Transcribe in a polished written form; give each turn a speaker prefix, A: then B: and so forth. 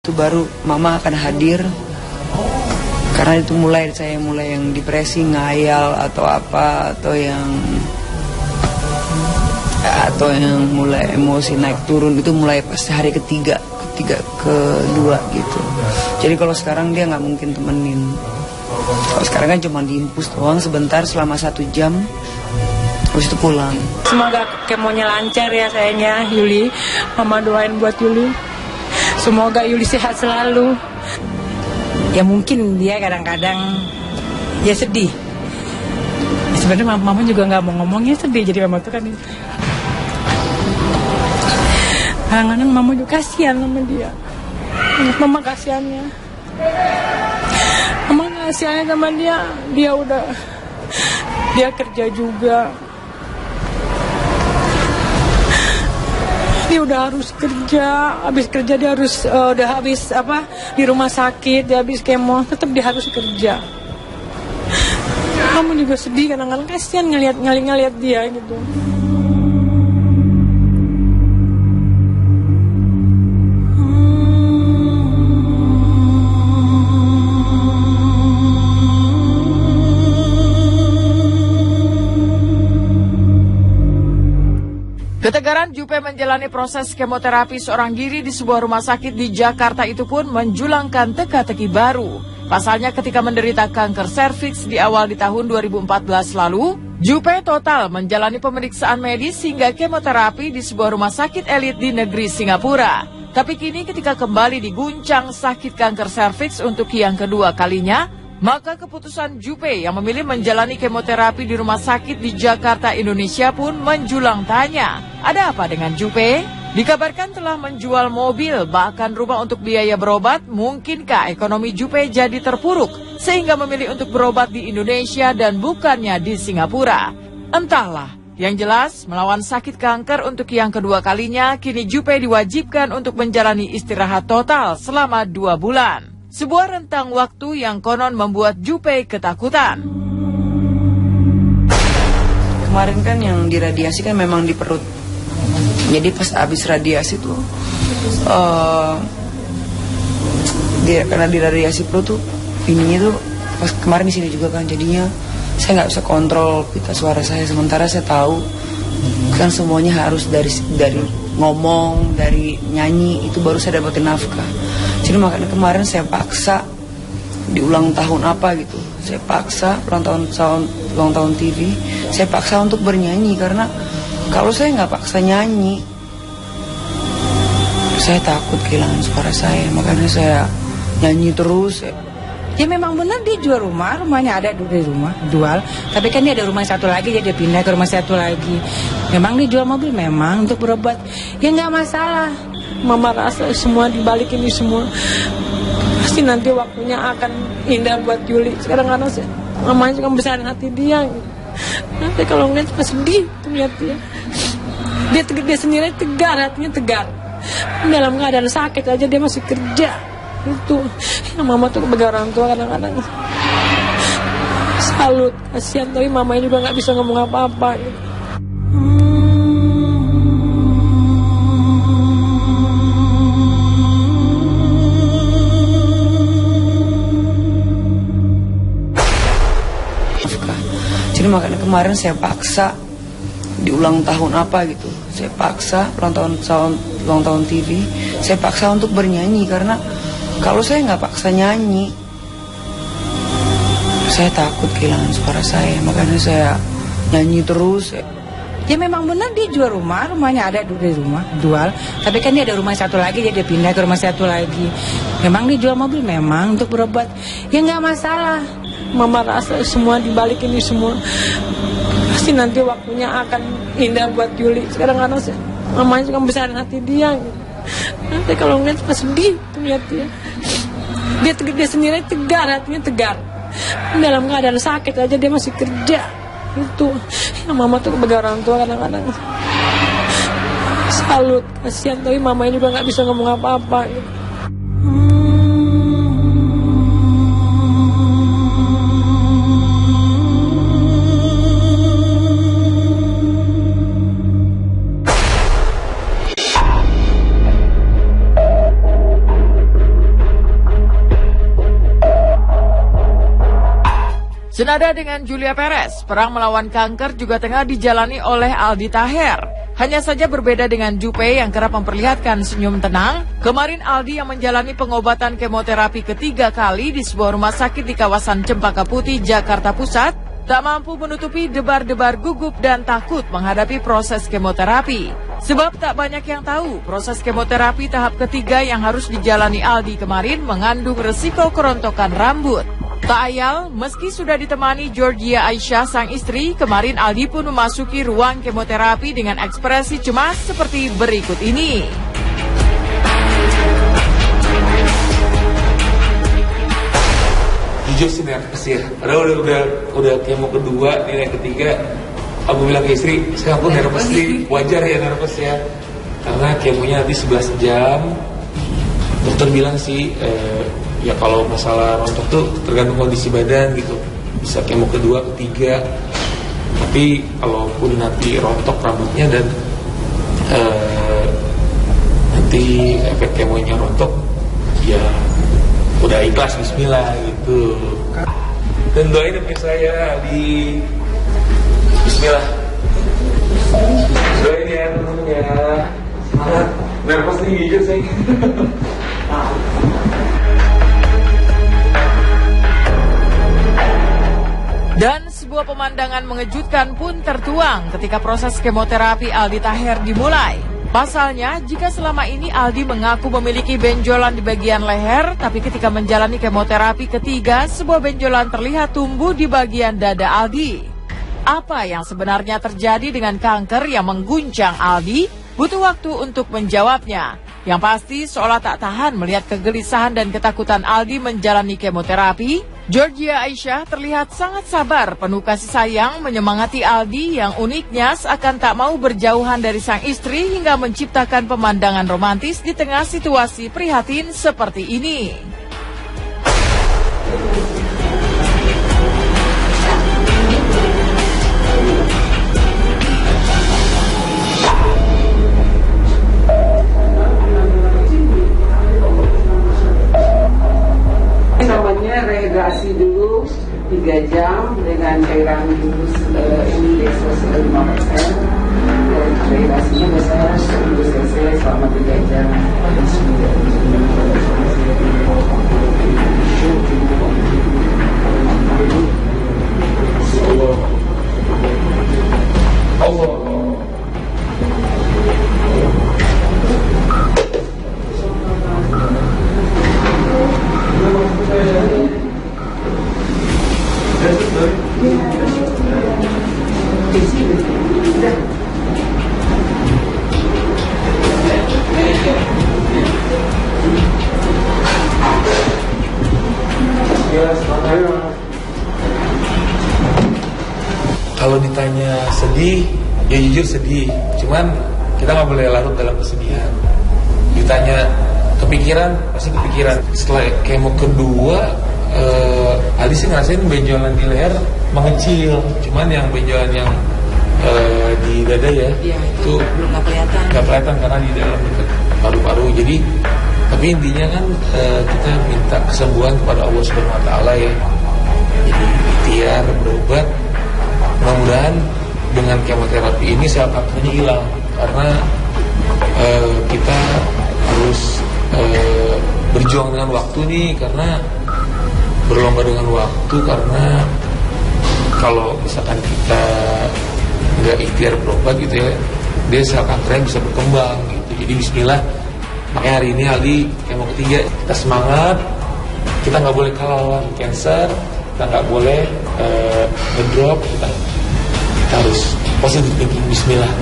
A: itu baru mama akan hadir. Karena itu saya mulai yang depresi, ngayal atau apa, atau yang mulai emosi naik turun itu mulai pas hari ketiga kedua gitu. Jadi kalau sekarang dia nggak mungkin temenin. Kalau sekarang kan cuma diimpus doang sebentar selama 1 jam. Terus itu pulang.
B: Semoga kemonya lancar ya sayangnya Yuli. Mama doain buat Yuli. Semoga Yuli sehat selalu. Ya mungkin dia kadang-kadang ya sedih. Sebenarnya mama juga nggak mau ngomongnya sedih. Jadi mama tuh kan kadang-kadang mama juga kasihan sama dia. Mama kasihannya. Mama kasihannya sama dia. Dia kerja juga. Dia udah harus kerja, habis kerja dia harus udah habis di rumah sakit, dia habis kemo, tetap dia harus kerja. Kamu juga sedih kadang-kadang, kasihan ngeliat dia gitu.
C: Ketegaran Jupe menjalani proses kemoterapi seorang diri di sebuah rumah sakit di Jakarta itu pun menjulangkan teka-teki baru. Pasalnya ketika menderita kanker serviks di awal di tahun 2014 lalu, Jupe total menjalani pemeriksaan medis hingga kemoterapi di sebuah rumah sakit elit di negeri Singapura. Tapi kini ketika kembali diguncang sakit kanker serviks untuk yang kedua kalinya, maka keputusan Jupe yang memilih menjalani kemoterapi di rumah sakit di Jakarta, Indonesia pun menjulang tanya. Ada apa dengan Jupe? Dikabarkan telah menjual mobil, bahkan rumah untuk biaya berobat. Mungkinkah ekonomi Jupe jadi terpuruk sehingga memilih untuk berobat di Indonesia dan bukannya di Singapura? Entahlah. Yang jelas, melawan sakit kanker untuk yang kedua kalinya, kini Jupe diwajibkan untuk menjalani istirahat total selama 2 bulan. Sebuah rentang waktu yang konon membuat Jupe ketakutan.
A: Kemarin kan yang diradiasi kan memang di perut. Jadi pas habis radiasi tuh, karena diradiasi perut tuh, ininya tuh pas kemarin di sini juga kan, jadinya saya nggak bisa kontrol pita suara saya. Sementara saya tahu kan semuanya harus dari ngomong, dari nyanyi, itu baru saya dapetin nafkah. Jadi makanya kemarin saya paksa di ulang tahun apa gitu, saya paksa ulang tahun TV, saya paksa untuk bernyanyi karena kalau saya nggak paksa nyanyi, saya takut kehilangan suara saya, makanya saya nyanyi terus.
B: Ya memang benar dia jual rumahnya ada di rumah, jual. Tapi kan dia ada rumah satu lagi, jadi dia pindah ke rumah satu lagi. Memang dia jual mobil, memang untuk berobat. Ya nggak masalah. Mama rasa semua dibalik ini semua pasti nanti waktunya akan indah buat Yuli. Sekarang karena mamanya juga besarin hati dia. Nanti kalau ngeliat pas sedih tuh lihat dia. Dia sendiri tegar, hatinya tegar. Dalam keadaan sakit aja dia masih kerja. Itu yang mama tuh sebagai orang tua kadang-kadang salut, kasihan, tapi mamanya juga nggak bisa ngomong apa-apa gitu.
A: Jadi makanya kemarin saya paksa di ulang tahun apa gitu, saya paksa ulang tahun TV, saya paksa untuk bernyanyi karena kalau saya nggak paksa nyanyi, saya takut kehilangan suara saya, makanya saya nyanyi terus.
B: Ya memang benar dia jual rumahnya ada di rumah, jual. Tapi kan dia ada rumah satu lagi, jadi dia pindah ke rumah satu lagi. Memang dia jual mobil, memang untuk berobat. Ya nggak masalah. Mama rasa semua dibalik ini semua pasti nanti waktunya akan indah buat Yuli. Sekarang karena mamanya juga besarin hati dia gitu. Nanti kalau ngeliat pas sedih tuh lihat dia. Dia sendiri tegar, hatinya tegar. Dalam keadaan sakit aja dia masih kerja. Itu yang mama tuh sebagai orang tua kadang-kadang salut, kasihan, tapi mamanya juga nggak bisa ngomong apa-apa gitu.
C: Senada dengan Julia Perez, perang melawan kanker juga tengah dijalani oleh Aldi Taher. Hanya saja berbeda dengan Jupe yang kerap memperlihatkan senyum tenang. Kemarin Aldi yang menjalani pengobatan kemoterapi ketiga kali di sebuah rumah sakit di kawasan Cempaka Putih, Jakarta Pusat, tak mampu menutupi debar-debar gugup dan takut menghadapi proses kemoterapi. Sebab tak banyak yang tahu, proses kemoterapi tahap ketiga yang harus dijalani Aldi kemarin mengandung resiko kerontokan rambut. Tak ayal, meski sudah ditemani Georgia Aisyah sang istri, kemarin Aldi pun memasuki ruang kemoterapi dengan ekspresi cemas seperti berikut ini.
D: Jujur sih nervous ya, padahal udah kemo kedua, nilai ketiga. Aku bilang ke istri, saya pun nervous sih, wajar ya nervous ya. Karena kemonya nanti 11 jam. Dokter bilang sih, ya kalau masalah rontok tuh tergantung kondisi badan gitu. Bisa kemo kedua, ketiga. Tapi kalaupun nanti rontok rambutnya dan nanti efek kemonya rontok, ya udah ikhlas, bismillah gitu. Dan doain demi saya di bismillah. Doain ya temen-temen ya. Semangat. Nervous nih jujur saya.
C: Dan sebuah pemandangan mengejutkan pun tertuang ketika proses kemoterapi Aldi Taher dimulai. Pasalnya, jika selama ini Aldi mengaku memiliki benjolan di bagian leher, tapi ketika menjalani kemoterapi ketiga, sebuah benjolan terlihat tumbuh di bagian dada Aldi. Apa yang sebenarnya terjadi dengan kanker yang mengguncang Aldi? Butuh waktu untuk menjawabnya. Yang pasti seolah tak tahan melihat kegelisahan dan ketakutan Aldi menjalani kemoterapi. Georgia Aisyah terlihat sangat sabar, penuh kasih sayang menyemangati Aldi yang uniknya seakan tak mau berjauhan dari sang istri hingga menciptakan pemandangan romantis di tengah situasi prihatin seperti ini.
E: Rehydrasi dulu 3 jam dengan cairan jus ini dextrose 5%. Rehydrasinya biasanya 1000 cc selama 3 jam.
D: Allah. Kalau ditanya sedih, ya jujur sedih. Cuman kita nggak boleh larut dalam kesedihan. Ditanya kepikiran, pasti kepikiran. Setelah kemo kedua, Aldi sih ngerasain benjolan di leher mengecil. Cuman yang benjolan yang di dada ya, itu nggak kelihatan karena di dalam dekat paru-paru. Jadi, tapi intinya kan kita minta kesembuhan kepada Allah Subhanahu Wa Taala ya. Jadi ikhtiar berobat. Mudah-mudahan dengan kemoterapi ini sel kankernya hilang, karena kita harus berjuang dengan waktu nih, karena berlomba dengan waktu, karena kalau misalkan kita nggak ikhtiar berobat gitu ya, dia sel kankernya bisa berkembang gitu. Jadi bismillah, makanya hari ini Aldi kemo ketiga, kita semangat, kita nggak boleh kalah lawan cancer, kita nggak boleh ngedrop, kita harus positive thinking, bismillah.